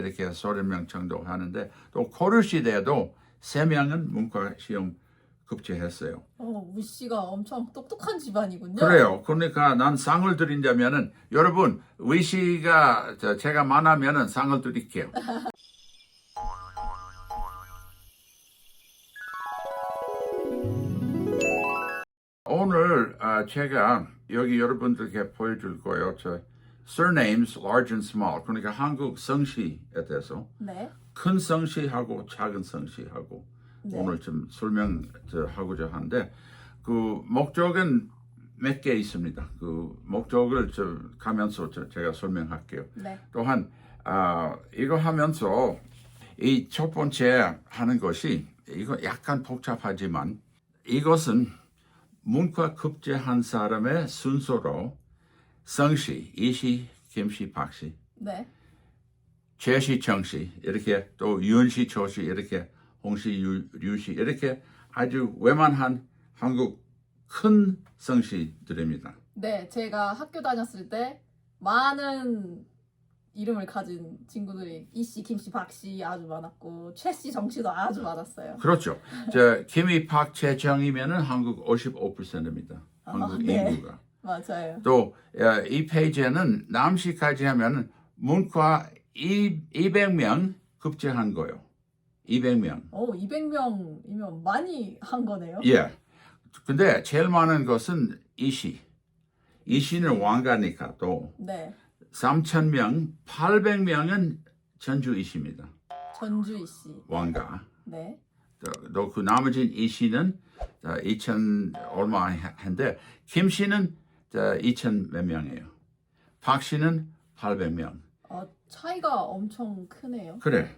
이렇게 30명 정도 하는데 또 고려 시대에도 3명은 문과 시험 급제했어요. 우 씨가 엄청 똑똑한 집안이군요. 그래요. 그러니까 난 상을 드린다면은 여러분 위시가 제가 만나면은 상을 드릴게요. 오늘 제가 여기 여러분들께 보여줄 거예요. 저 surnames large and small. 그러니까 한국 성씨에 대해서 네. 큰 성씨하고 작은 성씨하고 네. 오늘 좀 설명하고자 하는데 그 목적은 몇 개 있습니다. 그 목적을 가면서 제가 설명할게요. 네. 또한 이거 하면서 이 첫 번째 하는 것이 이거 약간 복잡하지만 이것은 문과 급제한 사람의 순서로 성씨, 이씨, 김씨, 박씨, 네. 최씨, 정씨 이렇게 또 윤씨, 조씨 이렇게 홍씨, 류씨 이렇게 아주 웬만한 한국 큰 성씨들입니다. 네, 제가 학교 다녔을 때 많은 이름을 가진 친구들이 이씨, 김씨, 박씨 아주 많았고 최씨, 정씨도 아주 많았어요. 그렇죠. 김이, 박, 최, 정이면은 한국 55%입니다. 한국 네. 인구가. 맞아요. 또 이 페이지에는 남씨까지 하면은 문과 200명 급제한 거예요. 200명. 200명이면 많이 한 거네요. 예. 근데 제일 많은 것은 이씨. 이씨는 왕가니까 또 네. 3,000명, 800명은 전주 이씨입니다. 전주 이씨. 왕가. 네. 또 그 나머지 이씨는 2,000 얼마 한데 김씨는 2,000 몇 명이에요. 박씨는 800명. 차이가 엄청 크네요. 그래.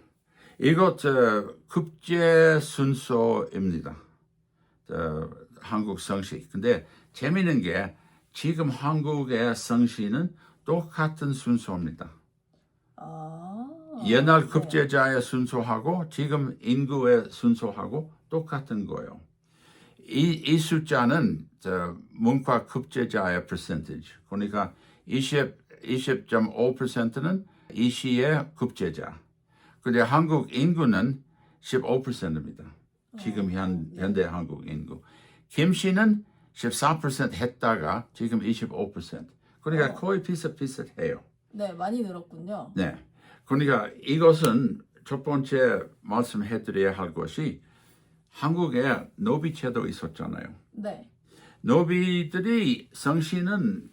이것 급제 순서입니다. 한국 성씨. 근데 재미있는 게 지금 한국의 성씨는 똑같은 순서입니다. 옛날 급제자의 순서하고 지금 인구의 순서하고 똑같은 거예요. 이 숫자는 문과 급제자의 percentage. 그러니까 20.5%는 이시의 급제자. 근데 한국 인구는 15%입니다. 지금 현대 한국 인구. 김씨는 14% 했다가 지금 25%. 그러니까 거의 비슷비슷해요. 네, 많이 늘었군요. 네. 그러니까 이것은 첫 번째 말씀해드려야 할 것이 한국에 노비제도 있었잖아요. 네. 노비들이 성씨는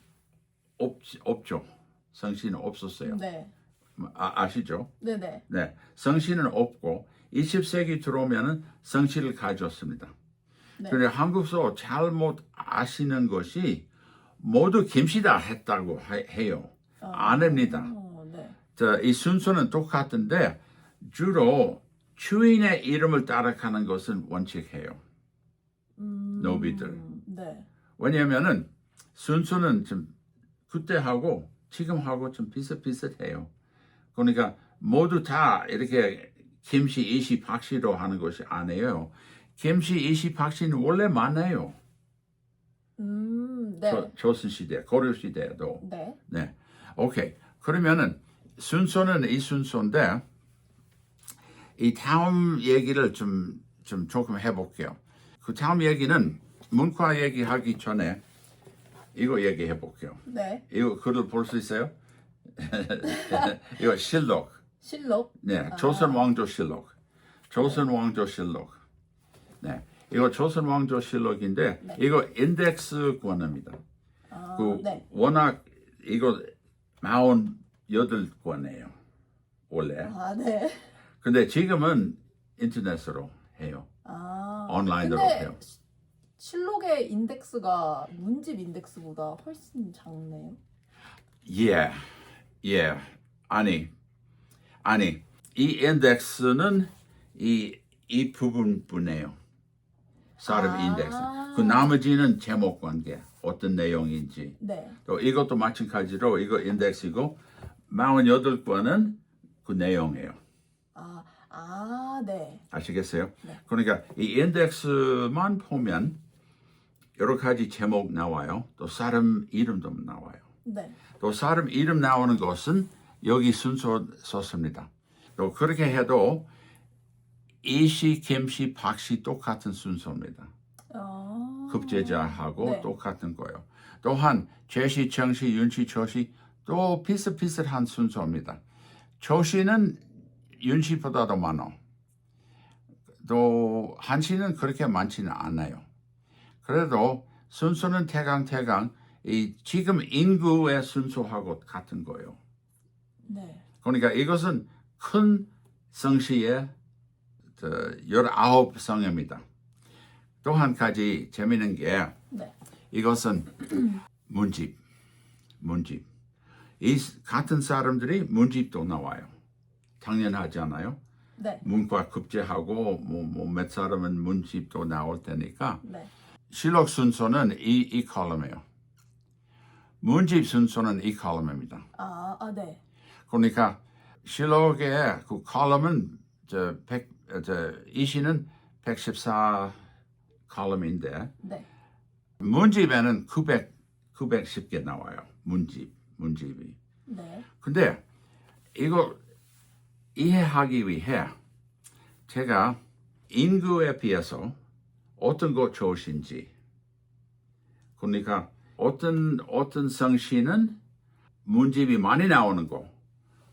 없죠. 성씨는 없었어요. 네. 아시죠? 네네. 네. 성씨는 없고 20세기 들어오면은 성씨를 가졌습니다. 네. 그런데 한국서 잘못 아시는 것이 모두 김씨다 했다고 해요. 안 합니다. 네. 이 순서는 똑같은데 주로 주인의 이름을 따라가는 것은 원칙해요. 노비들. 네. 왜냐하면은 순서는 좀 그때하고 지금하고 좀 비슷비슷해요. 그러니까 모두 다 이렇게 김씨, 이씨, 박씨로 하는 것이 아니에요. 김씨, 이씨, 박씨는 원래 많아요. 네. 조선시대, 고려시대에도. 네. 네. 오케이. 그러면은 순서는 이 순서인데 이 다음 얘기를 좀 조금 해볼게요. 그 다음 얘기는 문과 얘기하기 전에 이거 얘기해 볼게요. 네. 이거 글을 볼 수 있어요? 이거 실록. 실록. 네, 조선 왕조실록. 조선 왕조실록. 네, 이거 조선 왕조실록인데 네. 이거 인덱스 권입니다. 네. 워낙 이거 48권이에요. 원래. 네. 근데 지금은 인터넷으로 해요. 온라인으로 근데 해요. 실록의 인덱스가 문집 인덱스보다 훨씬 작네요. 예. 아니. 이 인덱스는 이 부분뿐이에요. 사람 인덱스. 그 나머지는 제목 관계, 어떤 내용인지. 네. 또 이것도 마찬가지로 이거 인덱스이고 48권은 그 내용이에요. 네. 아시겠어요? 네. 그러니까 이 인덱스만 보면 여러 가지 제목 나와요. 또 사람 이름도 나와요. 네. 또 사람 이름 나오는 것은 여기 순서 썼습니다. 또 그렇게 해도 이씨, 김씨, 박씨 똑같은 순서입니다. 급제자하고 네. 똑같은 거예요. 또한 제시, 정시, 윤시, 조시 또 비슷비슷한 순서입니다. 조시는 윤시보다도 많아. 또 한시는 그렇게 많지는 않아요. 그래도 순서는 태강 이 지금 인구의 순서하고 같은 거예요. 네. 그러니까 이것은 큰 성씨의 19성입니다. 또 한 가지 재미있는 게 네. 이것은 문집. 이 같은 사람들이 문집도 나와요. 당연하잖아요. 네. 문과 급제하고 몇 사람은 문집도 나올 테니까 네. 실록 순서는 이 컬럼이에요. 문집 순서는 이 컬럼입니다. 네. 그러니까 실록의 그 컬럼은 이시는 114 컬럼인데 네. 문집에는 910개 나와요. 문집이. 네. 근데 이거 이해하기 위해 제가 인구에 비해서 어떤 거 좋으신지, 그러니까 어떤 성씨는 문집이 많이 나오는 거,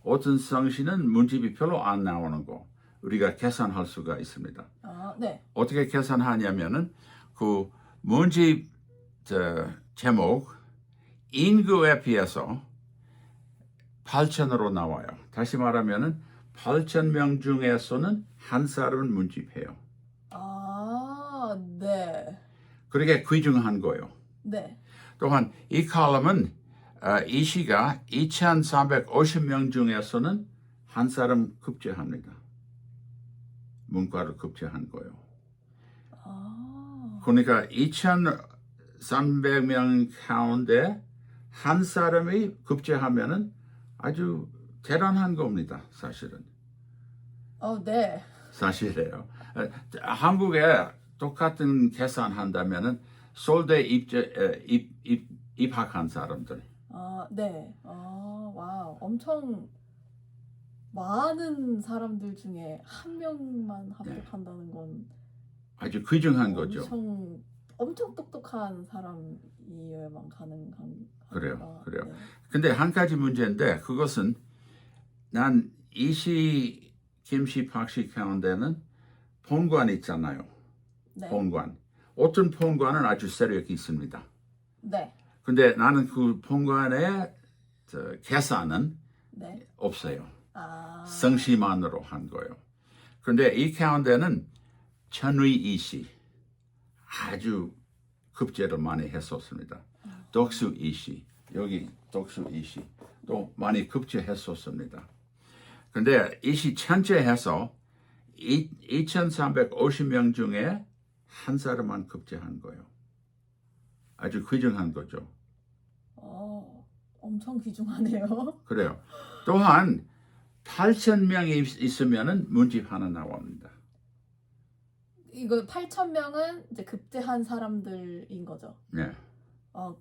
어떤 성씨는 문집이 별로 안 나오는 거 우리가 계산할 수가 있습니다. 네. 어떻게 계산하냐면은 그 문집 제목 인구에 비해서 8,000으로 나와요. 다시 말하면은 8,000명 중에서는 한 사람은 문집해요. 네. 그렇게 귀중한 거예요. 네. 또한 이 컬럼은 이 시가 2,350명 중에서는 한 사람 급제합니다. 문과를 급제한 거예요. 그러니까 2,300명 가운데 한 사람이 급제하면은 아주 대단한 겁니다. 사실은. 네. 사실이에요. 한국에 똑같은 계산한다면은 서울대 입학한 사람들. 네. 와우. 엄청 많은 사람들 중에 한 명만 합격한다는 건 아주 귀중한 거죠. 엄청 똑똑한 사람이어야만 가능한. 그래요. 네. 근데 한 가지 문제인데 그것은 난 이시, 김씨, 박씨 가운데는 본관 있잖아요. 네. 본관. 어떤 본관은 아주 세력이 있습니다. 네. 근데 나는 그 본관의 계산은 네. 없어요. 성씨만으로 성씨만으로 한 거예요. 근데 이 가운데는 천의 이씨 아주 급제를 많이 했었습니다. 덕수 이씨 여기 덕수 이씨 또 많이 급제했었습니다. 근데 이씨 전체 해서 2,350명 중에 한 사람만 급제한 거예요. 아주 귀중한 거죠. 엄청 귀중하네요. 그래요. 또한 8,000명이 있으면은 문집 하나 나옵니다. 이거 8,000명은 이제 급제한 사람들인 거죠. 네.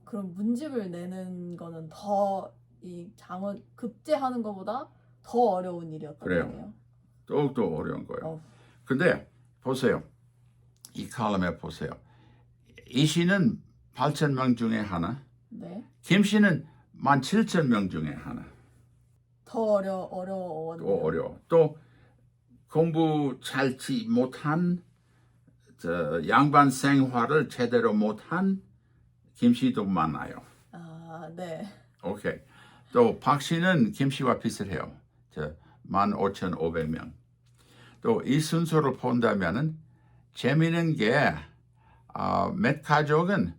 그럼 문집을 내는 거는 더 이 장원 급제하는 것보다 더 어려운 일이었던 그래요. 거예요. 더욱더 어려운 거예요. 근데 보세요. 이 컬럼에 보세요. 이 씨는 8,000명 중에 하나, 네. 김 씨는 17,000명 중에 하나. 더 어려웠네요. 또 어려워. 또 공부 잘 못한 양반 생활을 제대로 못한 김 씨도 많아요. 네. 오케이. 또 박 씨는 김 씨와 비슷해요. 15,500명. 또 이 순서를 본다면은 재미있는 게 몇 가족은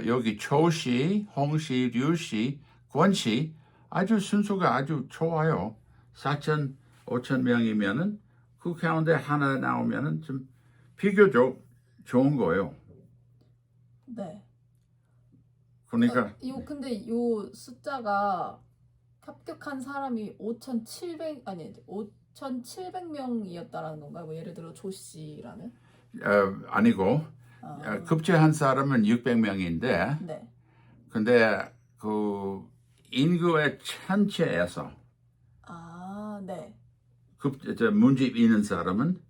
여기 조 씨, 홍 씨, 류 씨, 권 씨 아주 순서가 아주 좋아요. 4,000, 5,000명이면은 그 가운데 하나 나오면은 좀 비교적 좋은 거예요. 네. 그러니까 근데 이 숫자가 합격한 사람이 5,700명이었다라는 건가요? 뭐 예를 들어 조 씨라는? 아니고 급제한 사람은 600명인데 네. 근데 그 인구의 전체에서 네. 문집 있는 사람은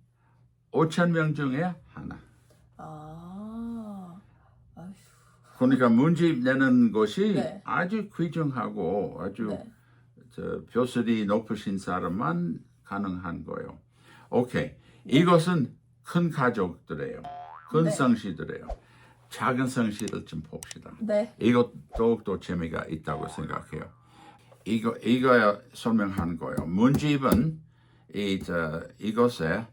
5,000명 중에 하나. 아, 아휴, 그러니까 문집 내는 것이 네. 아주 귀중하고 아주 네. 벼슬이 높으신 사람만 가능한 거예요. 오케이. 이것은 큰 가족들이에요. 큰 네. 성씨들이에요. 작은 성씨를 좀 봅시다. 네. 이것 더욱더 재미가 있다고 생각해요. 이거 설명하는 거예요. 문집은 이것에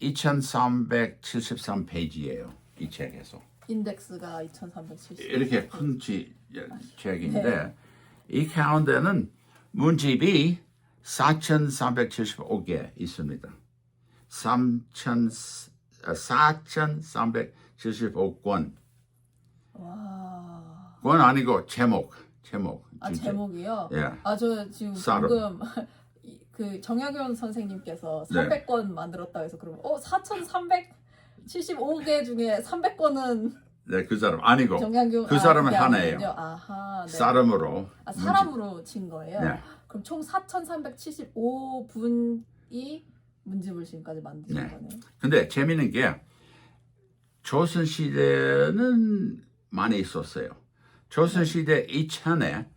2373페이지예요. 이 책에서. 인덱스가 2370. 이렇게 큰 책인데 네. 이 가운데는 문집이 4,375개 있습니다. 4,375권. 와. 권 아니고 제목. 아, 주제. 제목이요? 예. 아, 저 지금 쌀은. 방금 그 정약용 선생님께서 네. 300권 만들었다 해서 그러면 4,375개 중에 300권은 네, 그 사람 아니고 정약용 그 사람은 그게 하나예요. 아니군요. 아하. 네. 사람으로. 아, 사람으로 친 거예요? 네. 그럼 총 4,375분이 문집을 지금까지 만드신 네. 거네요. 근데 재미있는 게 조선 시대는 많이 있었어요. 조선 시대 이전에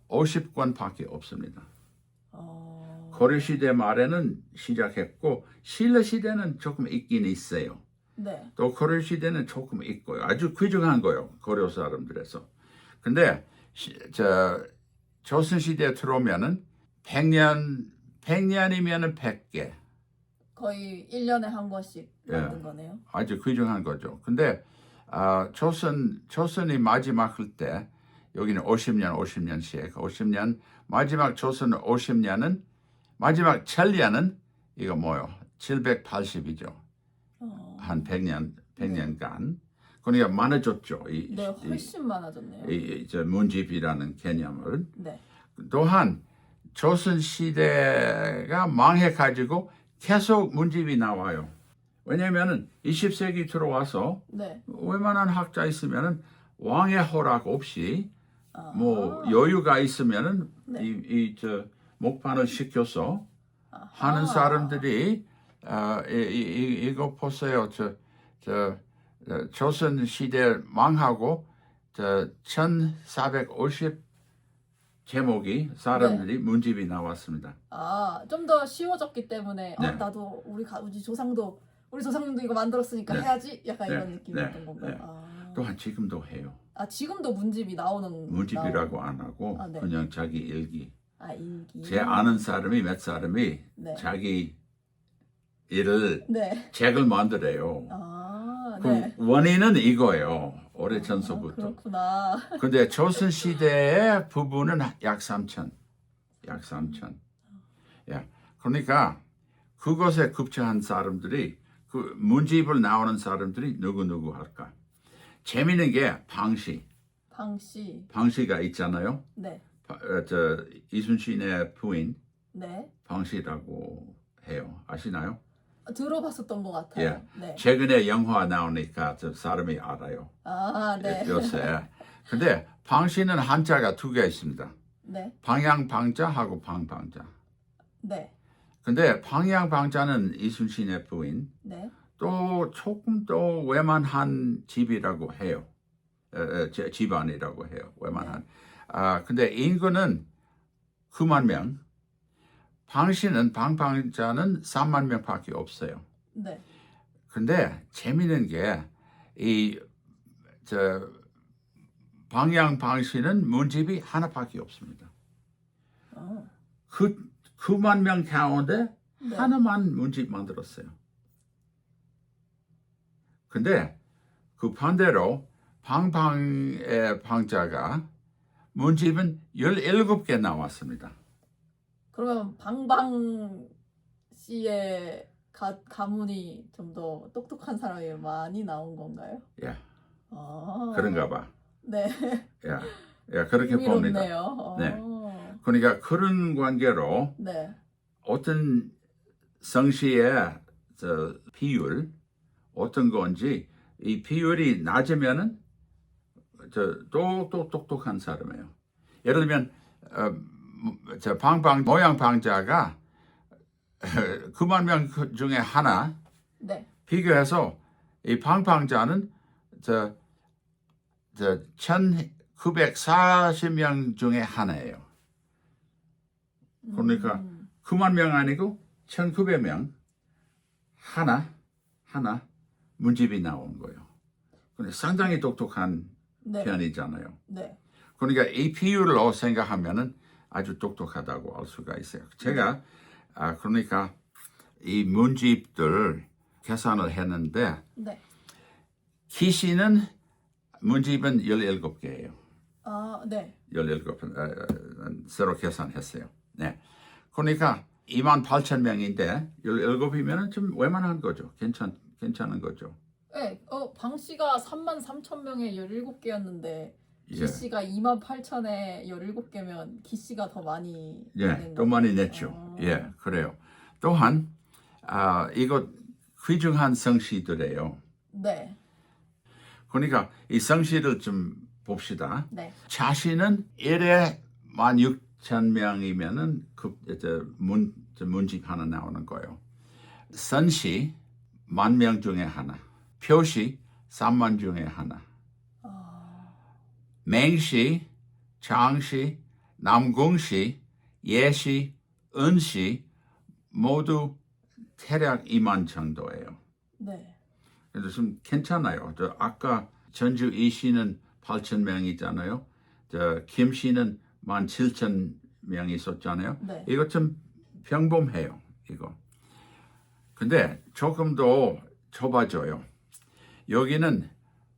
50권밖에 없습니다. 고려 시대 말에는 시작했고 신라 시대는 조금 있긴 있어요. 네. 또 고려 시대는 조금 있고요. 아주 귀중한 거예요. 고려 사람들에서. 근데 조선 시대에 들어오면은 100년이면은 100개. 거의 1년에 한 권씩 예. 만든 거네요. 아주 귀중한 거죠. 근데 조선이 마지막 할 때 여기는 50년씩 50년 마지막 조선 50년은 마지막 천년은 이거 뭐요? 780이죠. 한 100년간. 그러니까 많아졌죠. 네, 훨씬 많아졌네요. 문집이라는 개념을. 네. 또한 조선 시대가 망해가지고 계속 문집이 나와요. 왜냐하면 20세기 들어와서 네. 웬만한 학자 있으면은 왕의 허락 없이 아. 뭐 여유가 있으면은 네. 목판을 시켜서 아하. 하는 사람들이 이거 보세요. 조선 시대 망하고 1450 제목이 사람들이 문집이 나왔습니다. 아, 좀 더 쉬워졌기 때문에 네. 나도 우리 조상님도 이거 만들었으니까 네. 해야지. 약간 네. 이런 느낌이었던 네. 건가요? 네. 아. 또한 지금도 해요. 아, 지금도 문집이 문집이라고 안 하고 아, 네. 그냥 자기 일기. 아, 일기. 제 아는 사람이 몇 사람이 네. 자기 일을 네. 책을 만들어요. 아, 그 네. 원인은 이거예요. 오래전서부터. 그렇구나. 근데 조선 시대의 부분은 약 3천. 야, 그러니까 그것에 급제한 사람들이 그 문집을 나오는 사람들이 누구 할까? 재미있는 게 방시가 있잖아요. 네. 이순신의 부인 네. 방시라고 해요. 아시나요? 들어봤었던 것 같아요. 예. 네. 최근에 영화 나오니까 저 사람이 알아요. 아, 네. 요새. 근데 방시는 한자가 두 개 있습니다. 네. 방향방자하고 방방자. 네. 근데 방향방자는 이순신의 부인. 네. 또 조금 더 외만한 집이라고 해요. 집안이라고 해요. 외만한. 근데 인구는 9만 명. 방시는 방자는 3만 명밖에 없어요. 네. 근데 재미있는 게 방향방시는 문집이 하나밖에 없습니다. 그 9만 명 가운데 네. 하나만 문집 만들었어요. 근데 그 반대로 방방의 방자가 문집은 17개 나왔습니다. 그러면 방방 씨의 가문이 좀 더 똑똑한 사람이 많이 나온 건가요? 예, 아. 그런가 봐. 네. 예, 그렇게 봅니다. 흥미롭네요. 네. 그러니까 그런 관계로 네. 어떤 성씨의 비율 어떤 건지 이 비율이 낮으면은 또 똑똑한 사람이에요. 예를 들면 모양 방자가 9만 명 중에 하나 네. 비교해서 이 방방자는 1940명 중에 하나예요. 그러니까 9만 명 아니고 1900명 하나 문집이 나온 거예요. 근데 상당히 똑똑한 네. 편이잖아요. 네. 그러니까 이 비율로 생각하면은 아주 똑똑하다고 알 수가 있어요. 제가 그러니까 이 문집들 계산을 했는데 네. 키씨는 문집은 17개예요. 네. 17 새로 계산했어요. 네. 그러니까 28,000명인데 17이면은 좀 웬만한 거죠. 괜찮은 거죠. 네. 방 씨가 33,000명에 17개였는데 예. 기 씨가 28,000에 17개면 기 씨가 더 많이 예, 낸 또 거예요? 많이 냈죠. 예, 그래요. 또한 이거 귀중한 성씨들이에요. 네. 그러니까 이 성씨를 좀 봅시다. 네. 차씨는 1에 16,000명이면은 문집 하나 나오는 거예요. 선씨 10,000명 중에 하나, 표씨 3만 중에 하나, 맹씨, 장씨, 남궁씨, 예씨, 은씨 모두 대략 2만 정도예요. 네. 그래서 좀 괜찮아요. 아까 전주 이씨는 8,000명이잖아요. 김씨는 17,000명 있었잖아요. 네. 이거 좀 평범해요. 이거. 근데 조금 더 좁아져요. 여기는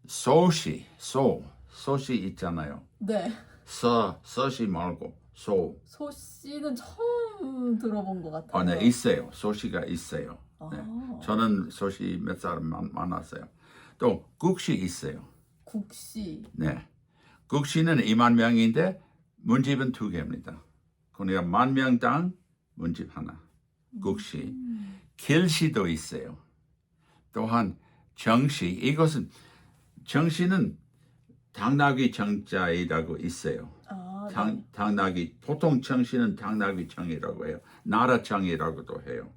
소씨 있잖아요. 네. 서씨 말고 소. 소 씨는 처음 들어본 것 같아요. 네, 있어요. 소씨가 있어요. 네. 아. 저는 소씨 몇 사람 만났어요. 또 국씨 있어요. 국씨. 네. 국씨는 2만 명인데 문집은 2개입니다. 그러니까 10,000명당 문집 하나. 국씨. 길씨도 있어요. 또한 정씨. 이것은 정씨는 당나귀 정자이라고 있어요. 네. 당나귀 보통 정씨는 당나귀 정이라고 해요. 나라정이라고도 해요.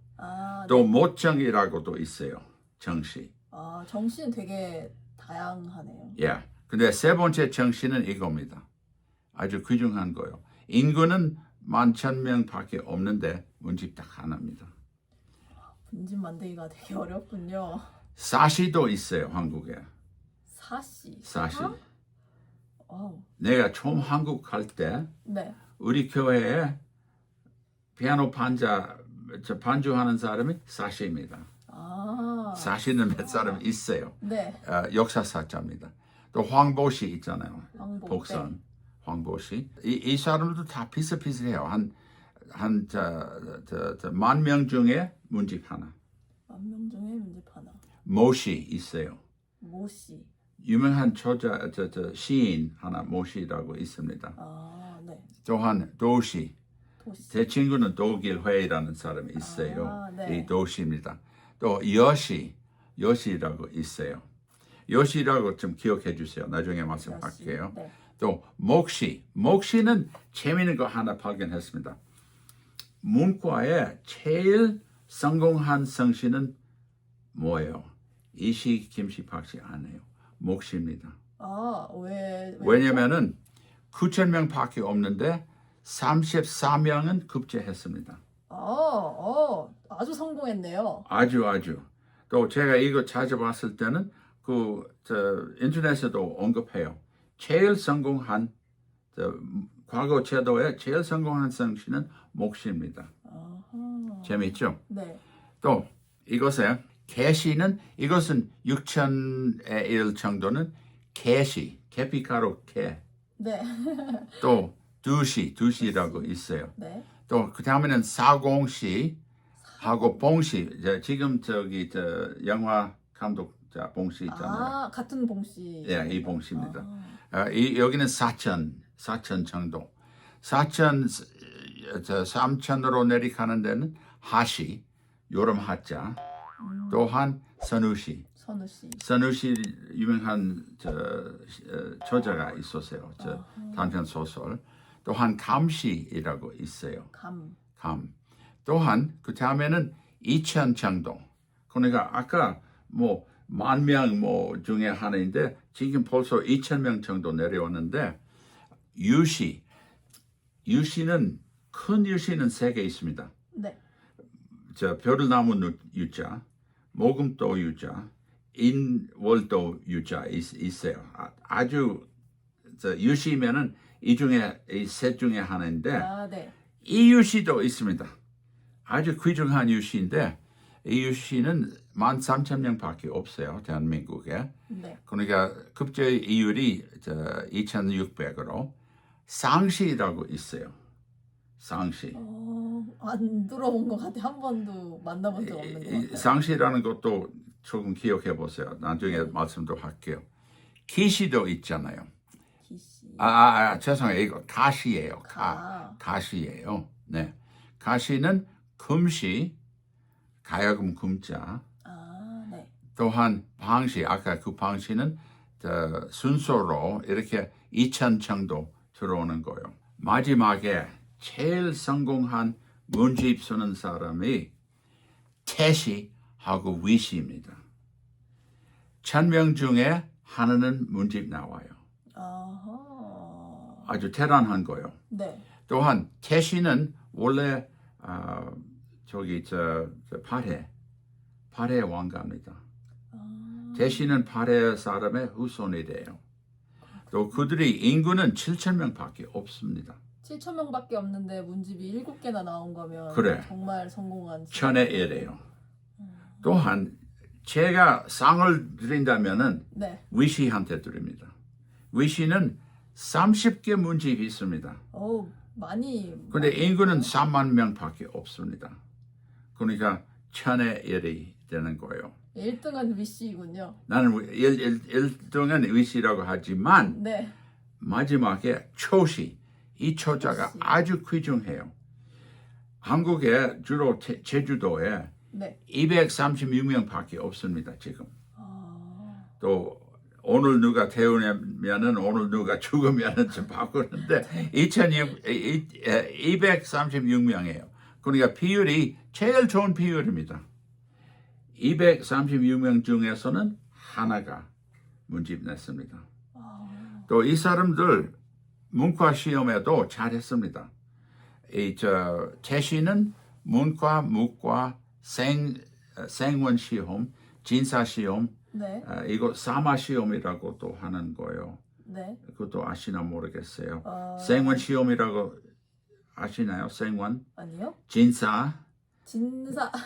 또 네. 모정이라고도 있어요. 정씨. 정씨는 되게 다양하네요. 예. 근데 세 번째 정씨는 이겁니다. 아주 귀중한 거예요. 인구는 11,000명밖에 없는데 문집 딱 하나입니다. 문집 만들기가 되게 어렵군요. 사시도 있어요. 한국에. 사씨. 사시. 와우. 내가 처음 한국 갈 때 네. 우리 교회에 피아노 반주하는 사람이 사시입니다. 사시는 몇 사람 있어요. 네. 역사사자입니다. 또 황보시 있잖아요. 황보. 복선. 네. 황보시. 이 사람들도 다 비슷비슷해요. 한 10,000명 중에 문집 하나. 10,000명 중에 문집 하나. 모시 있어요. 모씨. 유명한 시인 하나 모시라고 있습니다. 네. 또한 도시. 도씨. 제 친구는 도길회라는 사람이 있어요. 네. 이 도시입니다. 또 여시라고 있어요. 여시라고 좀 기억해 주세요. 나중에 말씀할게요. 네. 또 목시는 재미있는 거 하나 발견했습니다. 문과에 제일 성공한 성씨는 뭐예요? 이씨, 김씨, 박씨 아니에요. 목시입니다. 왜냐면은 9,000명밖에 없는데 34명은 급제했습니다. 아주 성공했네요. 아주. 또 제가 이거 찾아봤을 때는 인터넷에도 언급해요. 제일 성공한 과거 제도에 제일 성공한 성씨는 목시입니다. 재미있죠? 네. 또 이것은 개시는 이것은 6,000의 1 정도는 개시, 계피가루 개. 네. 또 두시라고 있어요. 네. 또 그 다음에는 사공시 하고 봉시. 지금 영화 감독자 봉시 있잖아요. 같은 봉씨. 예, 이 봉시입니다. 여기는 4천 정도. 3천으로 내려가는 데는 하시, 요름 하자. 또한 선우시. 선우시 유명한 저자가 있었어요. 단편 소설. 또한 감시이라고 있어요. 감. 또한 그 다음에는 2천 정도. 그러니까 아까 뭐 10,000명 뭐 중에 하나인데 지금 벌써 2,000명 정도 내려왔는데 유씨는 큰 유씨는 3개 있습니다. 네. 저 벼를나무 유자, 모금도 유자, 인월도 유자 있어요. 아주 유씨면은 이 중에 이 셋 중에 하나인데 아, 네. 이 유씨도 있습니다. 아주 귀중한 유씨인데 이 유씨는 13,000명밖에 없어요. 대한민국에. 네. 그러니까 급제 이율이 2,600으로 쌍시라고 있어요. 쌍시. 안 들어본 것 같아. 한 번도 만나본 적 없는 것 같아요. 쌍시라는 것도 조금 기억해 보세요. 나중에 말씀도 할게요. 기시도 있잖아요. 기씨. 죄송해요. 이거 가시예요. 가시예요. 네. 가시는 금시, 가야금 금자. 네. 또한 방시, 아까 그 방시는 순서로 이렇게 2,000 정도 들어오는 거예요. 마지막에 제일 성공한 문집 쓰는 사람이 태시하고 위시입니다. 1,000명 중에 하나는 문집 나와요. 아하. 아주 대단한 거예요. 네. 또한 태시는 원래 발해 왕가입니다. 태시는 발해 사람의 후손이래요. 또 그들이 인구는 7,000명밖에 없습니다. 7,000명밖에 없는데 문집이 7개나 나온 거면 그래. 정말 성공한 천의 일이에요. 또한 제가 상을 드린다면은 네. 위시한테 드립니다. 위시는 30개 문집이 있습니다. 많이. 근데 인구는 3만 명밖에 없습니다. 그러니까 천의 일이 되는 거예요. 1등은 위씨이군요. 나는 1등은 위시라고 하지만 네. 마지막에 초시, 이 초자가 아주 귀중해요. 한국에 주로 제주도에 네. 236명밖에 없습니다. 지금. 또 오늘 누가 태우냐면은 오늘 누가 죽으면은 좀 바꾸는데 236명이에요. 그러니까 비율이 제일 좋은 비율입니다. 236명 중에서는 하나가 문집 냈습니다. 또 이 사람들 문과 시험에도 잘했습니다. 태시는 문과, 무과, 생원 시험, 진사 시험, 네. 이거 사마 시험이라고 또 하는 거예요. 네. 그것도 아시나 모르겠어요. 생원 시험이라고 아시나요? 생원? 아니요. 진사.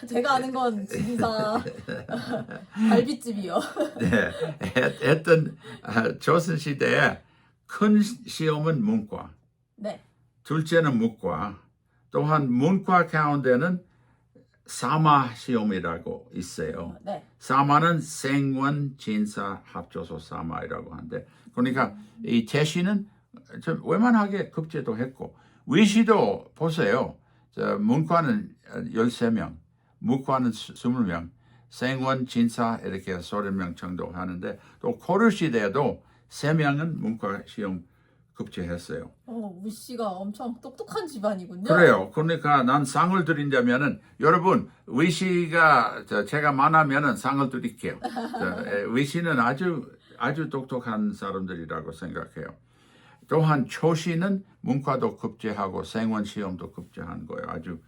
제가 아는 건 진사 갈비집이요. 네. 했던 조선시대에 큰 시험은 문과. 네. 둘째는 무과. 또한 문과 가운데는 사마 시험이라고 있어요. 네. 사마는 생원, 진사 합쳐서 사마이라고 하는데, 그러니까 이 태시는 좀 웬만하게 급제도 했고, 위시도 보세요. 문과는 13명, 무과는 20명, 생원, 진사 이렇게 30명 정도 하는데, 또 고려 시대에도 3명은 문과 시험 급제했어요. 위씨가 엄청 똑똑한 집안이군요. 그래요. 그러니까 난 상을 드린다면은 여러분 위씨가 제가 만나면은 상을 드릴게요. 위씨는 아주 똑똑한 사람들이라고 생각해요. 또한 초시는 문과도 급제하고 생원 시험도 급제한 거예요. 아주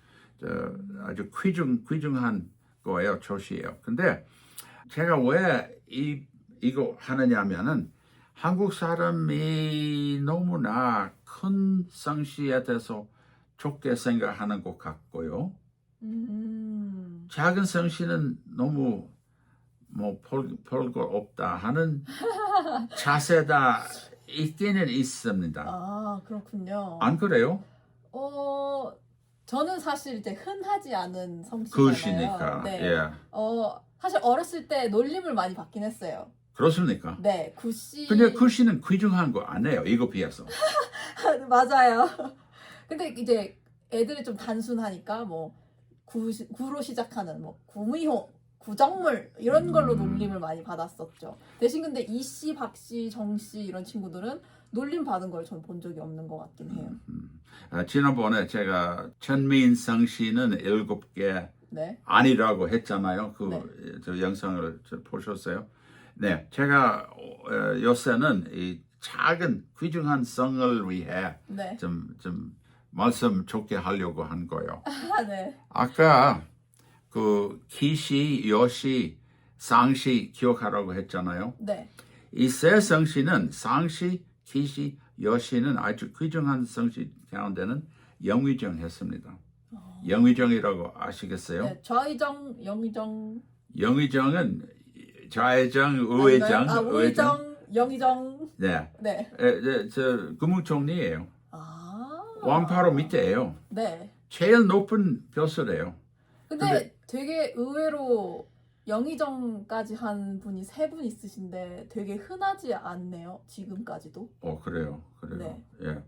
귀중한 거예요. 초시예요. 근데 제가 왜 이거 하느냐면은 한국 사람이 너무나 큰 성씨에 대해서 좋게 생각하는 것 같고요. 작은 성씨는 너무 별거 없다 하는 자세가 있기는 있습니다. 그렇군요. 안 그래요? 저는 사실 이제 흔하지 않은 성씨잖아요. 그러시니까. 네. 예. 사실 어렸을 때 놀림을 많이 받긴 했어요. 그렇습니까? 네, 구씨. 근데 구씨는 귀중한 거 아니에요. 이거 비해서. 맞아요. 근데 이제 애들이 좀 단순하니까 구로 시작하는 구미호, 구정물 이런 걸로 놀림을 많이 받았었죠. 대신 근데 이씨, 박씨, 정씨 이런 친구들은 놀림 받은 걸 전 본 적이 없는 것 같긴 해요. 지난번에 제가 천민성 씨는 7개 네. 아니라고 했잖아요. 그 네. 저 영상을 보셨어요? 네, 제가 요새는 이 작은 귀중한 성을 위해 네. 좀 말씀 좋게 하려고 한 거예요. 아, 네. 아까 그 키시, 요시, 상시 기억하라고 했잖아요. 네. 이 세 성씨는 상시, 키시, 요시는 아주 귀중한 성씨 가운데는 영의정했습니다. 영의정이라고 아시겠어요? 네. 좌의정, 영의정. 영의정은 좌의정, 의회정, 아, 우의정, 영의정. 네, 네. 저 국무총리예요. 아. 왕파로 밑에예요. 네. 제일 높은 벼슬이에요. 근데 되게 의외로 영의정까지 한 분이 3분 있으신데 되게 흔하지 않네요. 지금까지도. 그래요. 네. 예.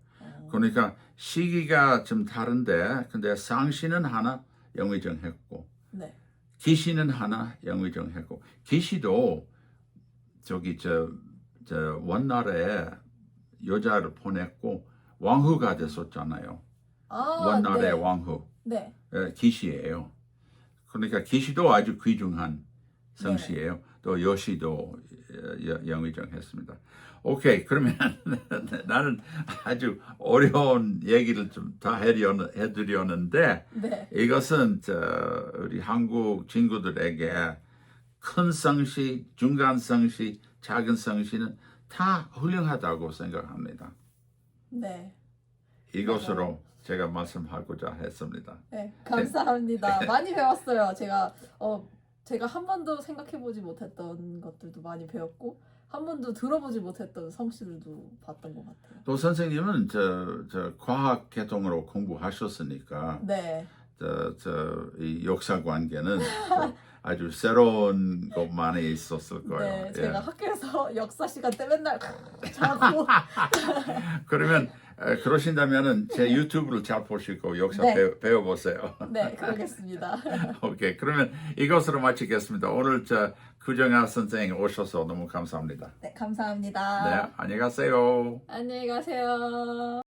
그러니까 시기가 좀 다른데, 근데 상시는 하나 영의정 했고, 네. 기시는 하나 영의정 했고, 기시도 저기 저 원나라에 여자를 보냈고 왕후가 됐었잖아요. 아, 원나라의 네. 왕후. 네. 기시예요. 그러니까 기시도 아주 귀중한 성씨예요. 또 요시도 영의정 했습니다. 오케이, 그러면 나는 아주 어려운 얘기를 좀 다 해드렸는데 네. 이것은 우리 한국 친구들에게 큰 성씨, 중간 성씨, 작은 성씨는 다 훌륭하다고 생각합니다. 네. 이것으로 제가 말씀하고자 했습니다. 네. 감사합니다. 많이 배웠어요. 제가 한 번도 생각해보지 못했던 것들도 많이 배웠고 한 번도 들어보지 못했던 성씨들도 봤던 것 같아요. 또 선생님은 저 과학 계통으로 공부하셨으니까 네. 이 역사 관계는 아주 새로운 것 많이 있었을 거예요. 네. 제가 학교에서 역사 시간 때 맨날 자고. 그러면 그러신다면은 제 유튜브를 잘 보시고 역사 네. 배워보세요. 네. 그러겠습니다. 오케이. 그러면 이것으로 마치겠습니다. 오늘 구정아 선생님 오셔서 너무 감사합니다. 네. 감사합니다. 네, 안녕히 가세요. 안녕히 가세요.